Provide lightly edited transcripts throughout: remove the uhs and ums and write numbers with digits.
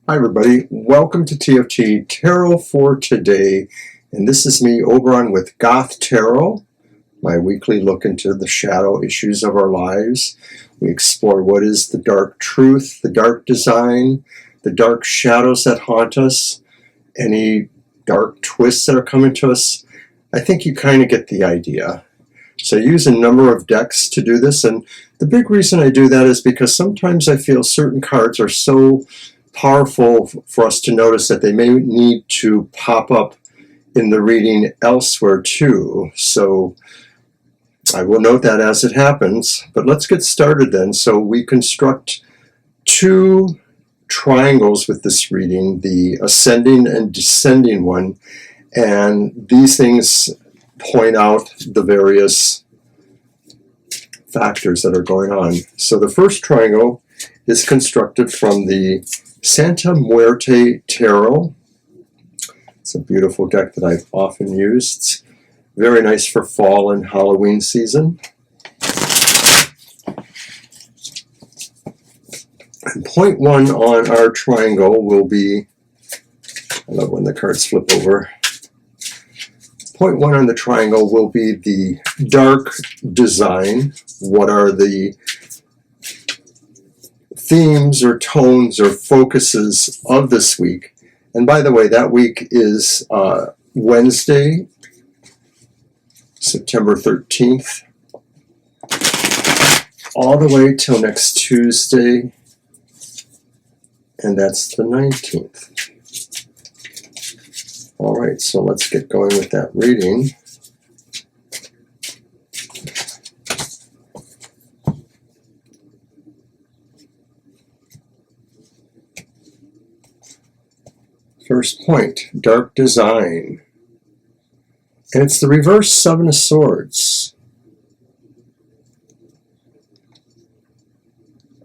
Hi everybody, welcome to TFT Tarot for today, and this is me, Oberon, with Goth Tarot, my weekly look into the shadow issues of our lives. We explore what is the dark truth, the dark design, the dark shadows that haunt us, any dark twists that are coming to us. I think you kind of get the idea. So I use a number of decks to do this, and the big reason I do that is because sometimes I feel certain cards are so powerful for us to notice that they may need to pop up in the reading elsewhere too. So I will note that as it happens, but let's get started then. So we construct two triangles with this reading, the ascending and descending one, and these things point out the various factors that are going on. So the first triangle is constructed from the Santa Muerte Tarot. It's a beautiful deck that I've often used. It's very nice for fall and Halloween season. And point one on our triangle will be, I love when the cards flip over. Point one on the triangle will be the dark design. What are the themes or tones or focuses of this week? And by the way, that week is Wednesday, September 13th, all the way till next Tuesday, and that's the 19th. All right, so let's get going with that reading. First point, dark design. And it's the reverse Seven of Swords.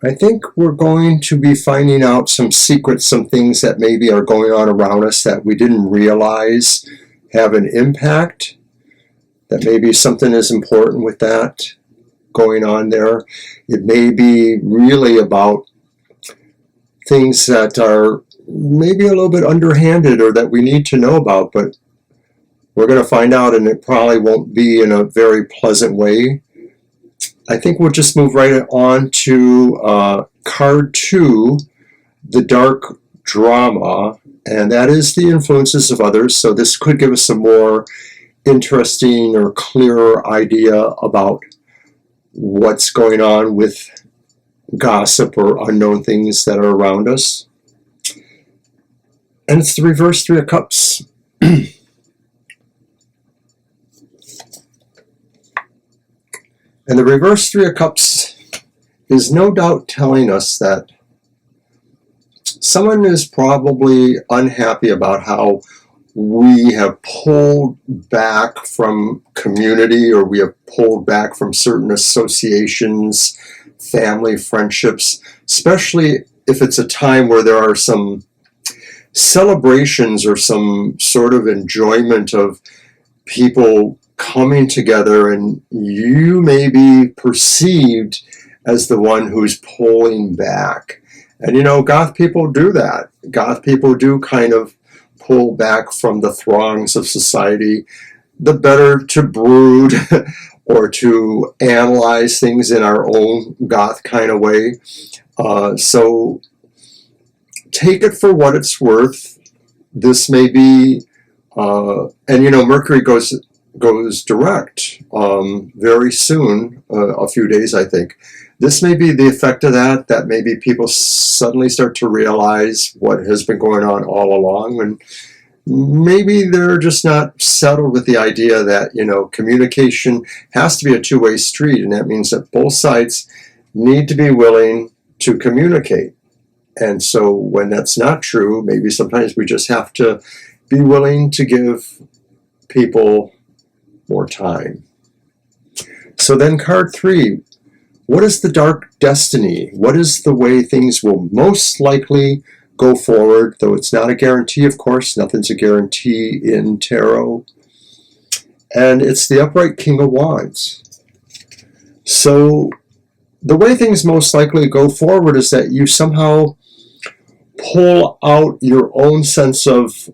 I think we're going to be finding out some secrets, some things that maybe are going on around us that we didn't realize have an impact. That maybe something is important with that going on there. It may be really about things that are maybe a little bit underhanded or that we need to know about, but we're going to find out, and it probably won't be in a very pleasant way. I think we'll just move right on to card 2, the dark drama, and that is the influences of others. So this could give us a more interesting or clearer idea about what's going on with gossip or unknown things that are around us. And it's the reverse Three of Cups. And the reverse Three of Cups is no doubt telling us that someone is probably unhappy about how we have pulled back from community, or we have pulled back from certain associations, family, friendships, especially if it's a time where there are some celebrations or some sort of enjoyment of people coming together, and you may be perceived as the one who's pulling back. And you know, goth people do that. Goth people do kind of pull back from the throngs of society. The better to brood or to analyze things in our own goth kind of way. So take it for what it's worth. This may be, and you know, Mercury goes direct very soon, a few days, I think. This may be the effect of that maybe people suddenly start to realize what has been going on all along, and maybe they're just not settled with the idea that, you know, communication has to be a two-way street, and that means that both sides need to be willing to communicate. And so when that's not true, maybe sometimes we just have to be willing to give people more time. So then card 3, what is the dark destiny? What is the way things will most likely go forward? Though it's not a guarantee, of course. Nothing's a guarantee in tarot. And it's the upright King of Wands. So the way things most likely go forward is that you somehow pull out your own sense of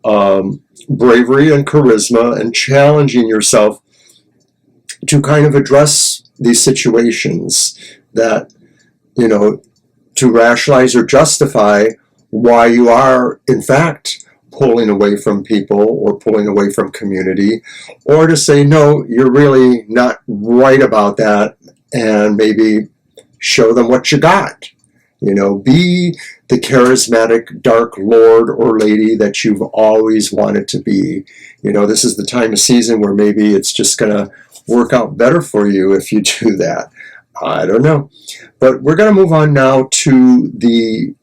bravery and charisma and challenging yourself to kind of address these situations that, you know, to rationalize or justify why you are, in fact, pulling away from people or pulling away from community, or to say, no, you're really not right about that, and maybe show them what you got. You know, be the charismatic dark lord or lady that you've always wanted to be. You know, this is the time of season where maybe it's just going to work out better for you if you do that. I don't know. But we're going to move on now to the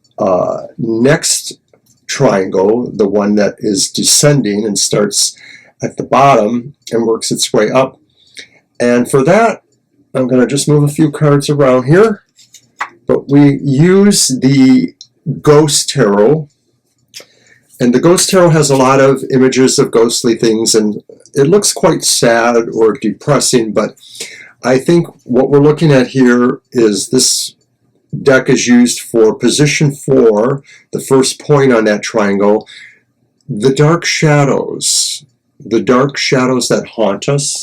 next triangle, the one that is descending and starts at the bottom and works its way up. And for that, I'm going to just move a few cards around here. But we use the Goth Tarot. And the Goth Tarot has a lot of images of ghostly things, and it looks quite sad or depressing, but I think what we're looking at here is this deck is used for position 4, the first point on that triangle, the dark shadows that haunt us,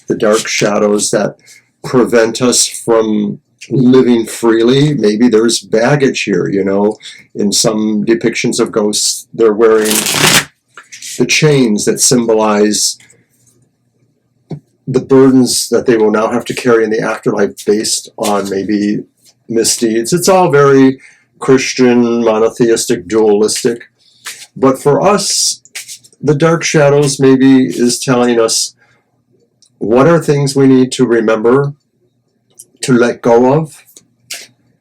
the dark shadows that prevent us from living freely. Maybe there's baggage here, you know. In some depictions of ghosts, they're wearing the chains that symbolize the burdens that they will now have to carry in the afterlife based on maybe misdeeds. It's all very Christian, monotheistic, dualistic. But for us, the dark shadows maybe is telling us what are things we need to remember, to let go of.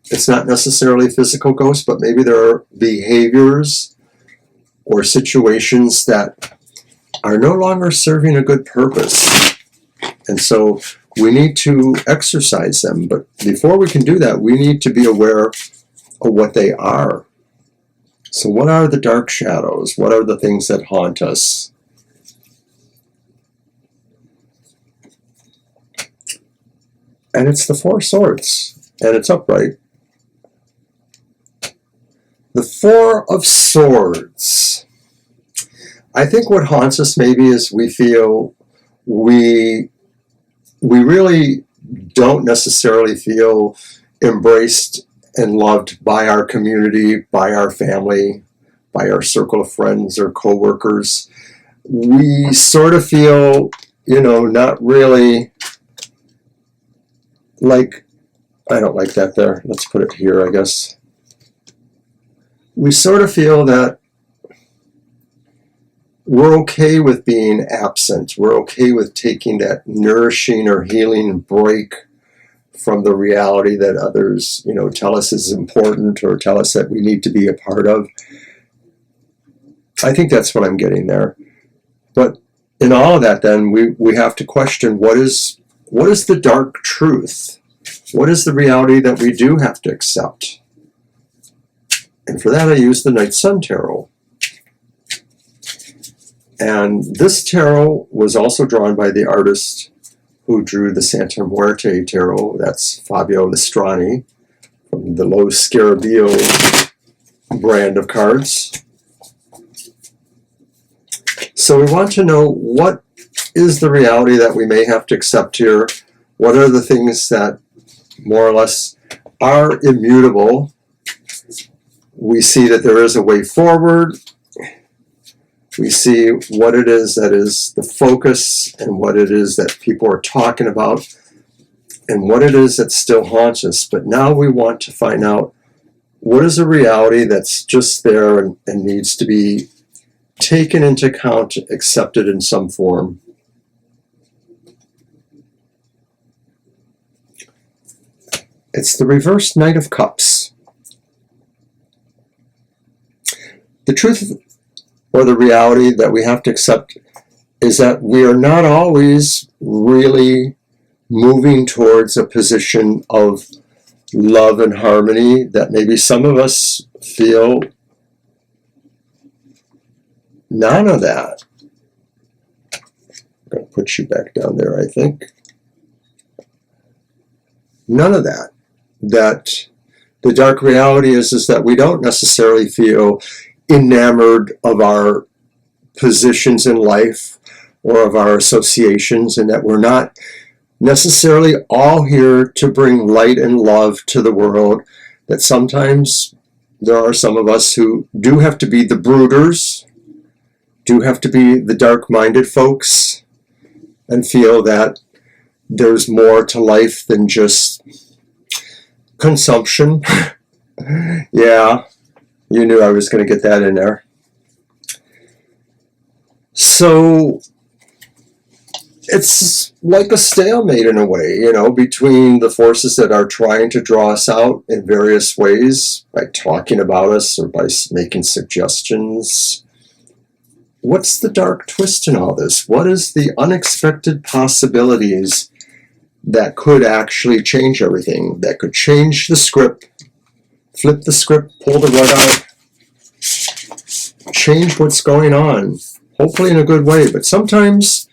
It's not necessarily physical ghosts, but maybe there are behaviors or situations that are no longer serving a good purpose. And so we need to exercise them. But before we can do that, we need to be aware of what they are. So what are the dark shadows? What are the things that haunt us? And it's the 4 swords, and it's upright. The 4 of Swords. I think what haunts us maybe is we feel we really don't necessarily feel embraced and loved by our community, by our family, by our circle of friends or co-workers. We sort of feel, you know, not really like, I don't like that there. Let's put it here, I guess. We sort of feel that we're okay with being absent. We're okay with taking that nourishing or healing break from the reality that others, you know, tell us is important or tell us that we need to be a part of. I think that's what I'm getting there. But in all of that, then, we have to question what is the dark truth? What is the reality that we do have to accept? And for that, I use the Night Sun Tarot. And this tarot was also drawn by the artist who drew the Santa Muerte Tarot. That's Fabio Listrani from the Lo Scarabeo brand of cards. So we want to know, what is the reality that we may have to accept here? What are the things that more or less are immutable? We see that there is a way forward. We see what it is that is the focus and what it is that people are talking about and what it is that still haunts us. But now we want to find out what is a reality that's just there and needs to be taken into account, accepted in some form. It's the reversed Knight of Cups. The truth or the reality that we have to accept is that we are not always really moving towards a position of love and harmony that maybe some of us feel none of that. I'm going to put you back down there, I think. None of that. That The dark reality is that we don't necessarily feel enamored of our positions in life or of our associations, and that we're not necessarily all here to bring light and love to the world, that sometimes there are some of us who do have to be the brooders, do have to be the dark-minded folks, and feel that there's more to life than just consumption. Yeah, you knew I was going to get that in there. So it's like a stalemate in a way, you know, between the forces that are trying to draw us out in various ways by talking about us or by making suggestions. What's the dark twist in all this? What is the unexpected possibilities that could actually change everything, that could change the script, flip the script, pull the rug out, change what's going on, hopefully in a good way. But sometimes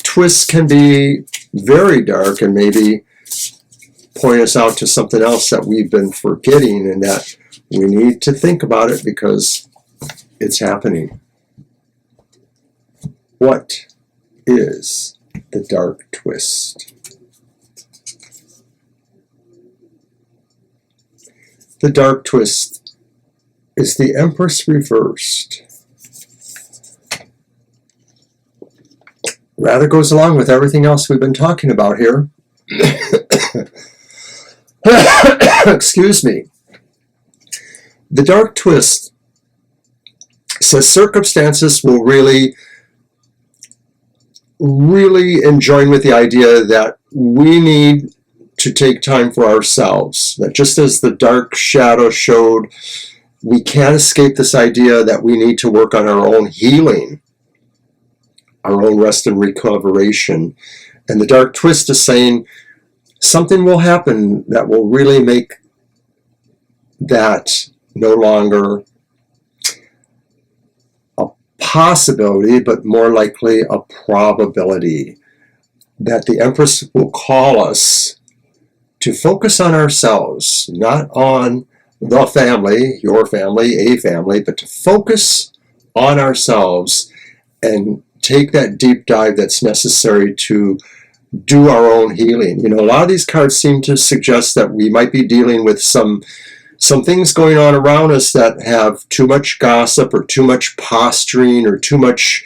twists can be very dark and maybe point us out to something else that we've been forgetting, and that we need to think about it because it's happening. What is the dark twist? The dark twist is the Empress reversed. Rather goes along with everything else we've been talking about here. Excuse me. The dark twist says circumstances will really enjoin with the idea that we need to take time for ourselves. That just as the dark shadow showed, we can't escape this idea that we need to work on our own healing, our own rest and recuperation. And the dark twist is saying something will happen that will really make that no longer a possibility, but more likely a probability. That the Empress will call us to focus on ourselves, not on the family, your family, a family, but to focus on ourselves and take that deep dive that's necessary to do our own healing. You know, a lot of these cards seem to suggest that we might be dealing with some things going on around us that have too much gossip or too much posturing or too much,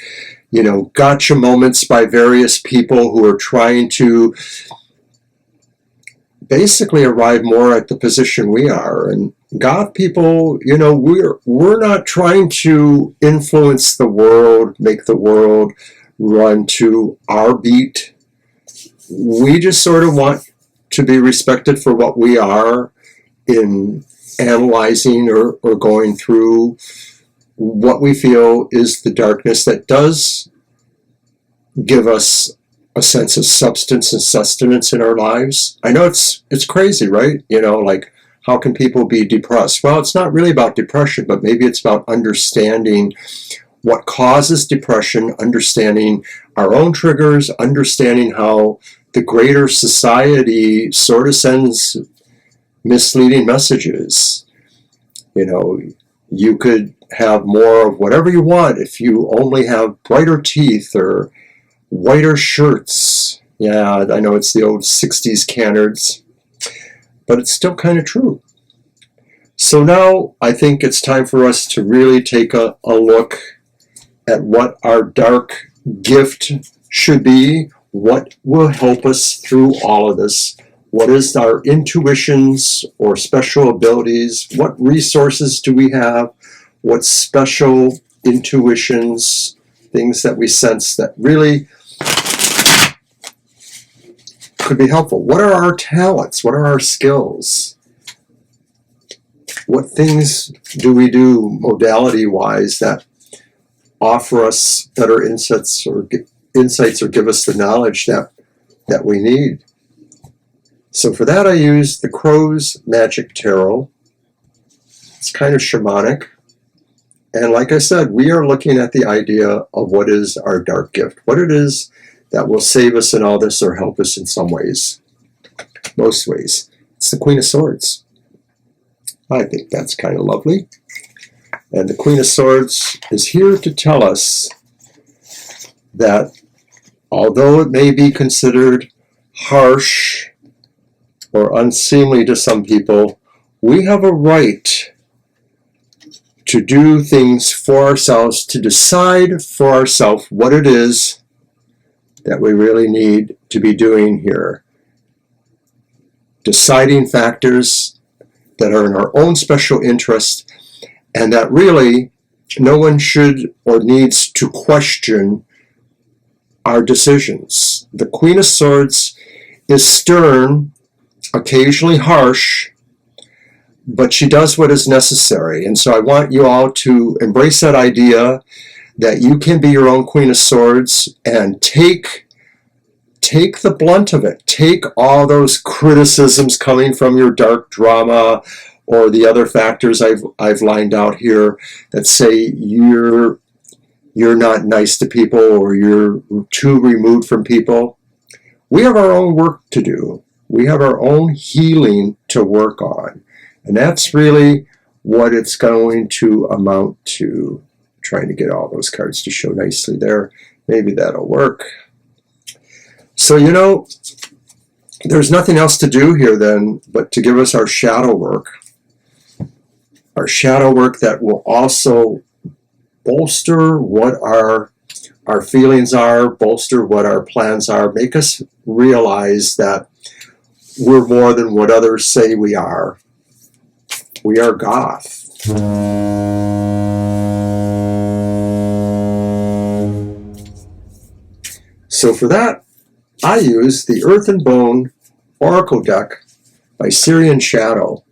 you know, gotcha moments by various people who are trying to basically arrive more at the position we are. And Goth people, you know, we're not trying to influence the world, make the world run to our beat. We just sort of want to be respected for what we are in analyzing or going through what we feel is the darkness that does give us a sense of substance and sustenance in our lives. I know it's crazy, right? You know, like, how can people be depressed? Well, it's not really about depression, but maybe it's about understanding what causes depression, understanding our own triggers, understanding how the greater society sort of sends misleading messages. You know, you could have more of whatever you want if you only have brighter teeth or whiter shirts. Yeah, I know it's the old 60s canards, but it's still kind of true. So now I think it's time for us to really take a look at what our dark gift should be, what will help us through all of this, what is our intuitions or special abilities, what resources do we have, what special intuitions, things that we sense that really could be helpful. What are our talents? What are our skills? What things do we do modality-wise that offer us better insights or give us the knowledge that we need? So for that I use the Crow's Magick Tarot. It's kind of shamanic. And like I said, we are looking at the idea of what is our dark gift, what it is that will save us in all this or help us in some ways, most ways. It's the Queen of Swords. I think that's kind of lovely. And the Queen of Swords is here to tell us that although it may be considered harsh or unseemly to some people, we have a right to do things for ourselves, to decide for ourselves what it is that we really need to be doing here. Deciding factors that are in our own special interest, and that really no one should or needs to question our decisions. The Queen of Swords is stern, occasionally harsh, but she does what is necessary. And so I want you all to embrace that idea that you can be your own Queen of Swords and take the blunt of it. Take all those criticisms coming from your dark drama or the other factors I've lined out here that say you're not nice to people or you're too removed from people. We have our own work to do. We have our own healing to work on. And that's really what it's going to amount to. Trying to get all those cards to show nicely there. Maybe that'll work. So, you know, there's nothing else to do here then but to give us our shadow work. Our shadow work that will also bolster what our feelings are, bolster what our plans are, make us realize that we're more than what others say we are. We are Goth. So for that, I use the Earth and Bone Oracle deck by Syrian Shadow.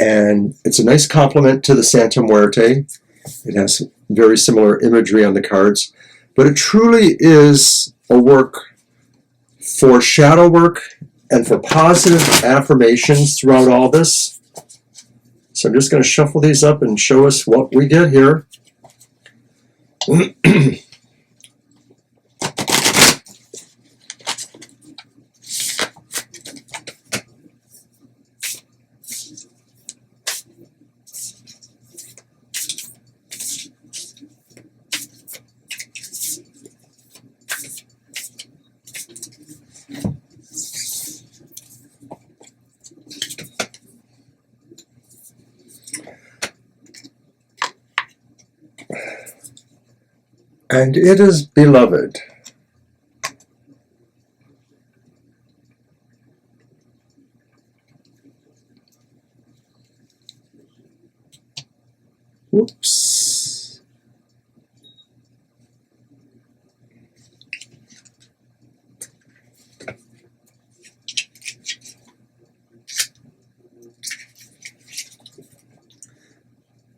And it's a nice complement to the Santa Muerte. It has very similar imagery on the cards. But it truly is a work for shadow work and for positive affirmations throughout all this. So I'm just going to shuffle these up and show us what we get here. And it is beloved. Whoops.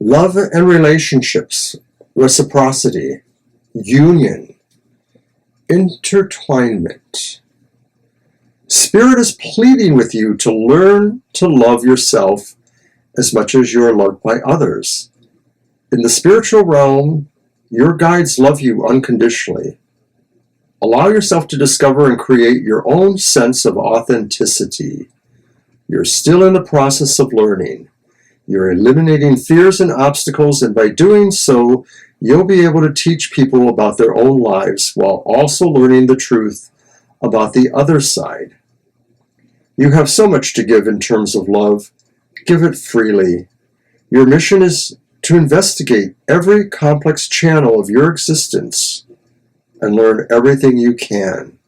Love and relationships, reciprocity, union, intertwinement. Spirit is pleading with you to learn to love yourself as much as you are loved by others. In the spiritual realm, your guides love you unconditionally. Allow yourself to discover and create your own sense of authenticity. You're still in the process of learning. You're eliminating fears and obstacles, and by doing so, you'll be able to teach people about their own lives while also learning the truth about the other side. You have so much to give in terms of love. Give it freely. Your mission is to investigate every complex channel of your existence and learn everything you can.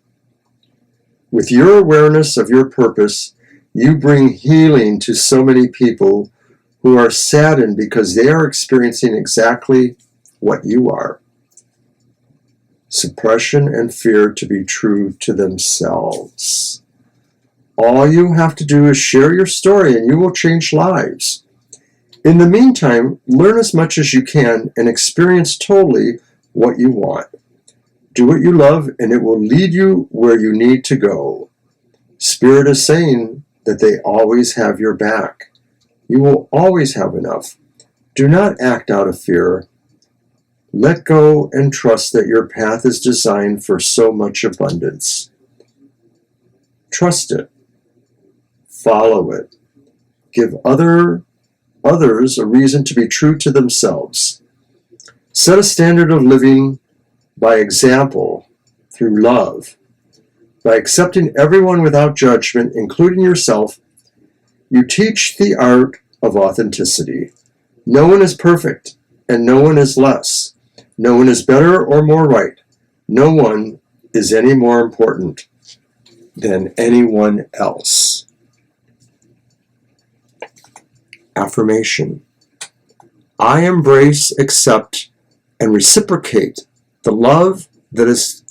With your awareness of your purpose, you bring healing to so many people who are saddened because they are experiencing exactly what you are. Suppression and fear to be true to themselves. All you have to do is share your story and you will change lives. In the meantime, learn as much as you can and experience totally what you want. Do what you love and it will lead you where you need to go. Spirit is saying that they always have your back. You will always have enough. Do not act out of fear. Let go and trust that your path is designed for so much abundance. Trust it. follow it. Give others a reason to be true to themselves. Set a standard of living by example through love. By accepting everyone without judgment, including yourself, you teach the art of authenticity. No one is perfect, and no one is less. No one is better or more right. No one is any more important than anyone else. Affirmation. I embrace, accept, and reciprocate the love that is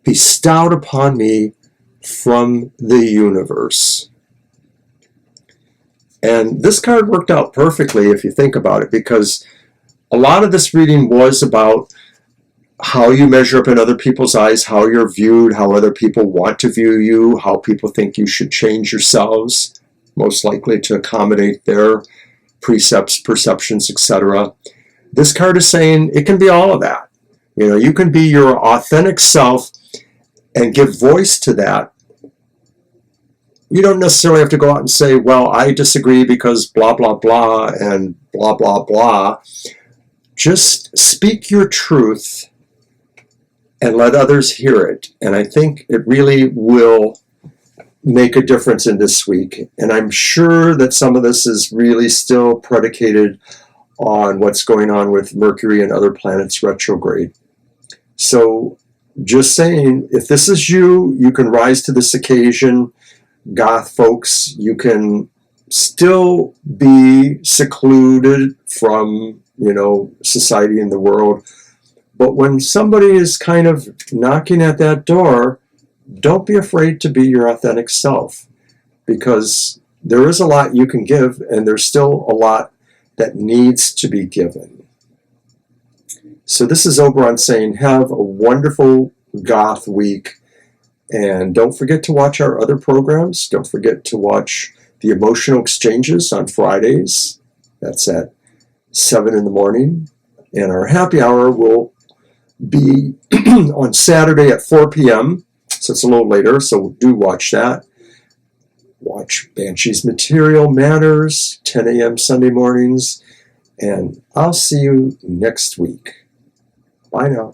bestowed upon me from the universe. And this card worked out perfectly if you think about it, because a lot of this reading was about how you measure up in other people's eyes, how you're viewed, how other people want to view you, how people think you should change yourselves, most likely to accommodate their precepts, perceptions, etc. This card is saying it can be all of that. You know, you can be your authentic self and give voice to that. You don't necessarily have to go out and say, well, I disagree because blah, blah, blah, and blah, blah, blah. Just speak your truth and let others hear it. And I think it really will make a difference in this week. And I'm sure that some of this is really still predicated on what's going on with Mercury and other planets retrograde. So just saying, if this is you, you can rise to this occasion. Goth folks, you can still be secluded from, society and the world. But when somebody is kind of knocking at that door, don't be afraid to be your authentic self, because there is a lot you can give, and there's still a lot that needs to be given. So this is Oberon saying, have a wonderful Goth week. And don't forget to watch our other programs. Don't forget to watch the Emotional Exchanges on Fridays. That's at 7 in the morning. And our happy hour will be on Saturday at 4 p.m. So it's a little later, so do watch that. Watch Banshee's Material Matters, 10 a.m. Sunday mornings. And I'll see you next week. Bye now.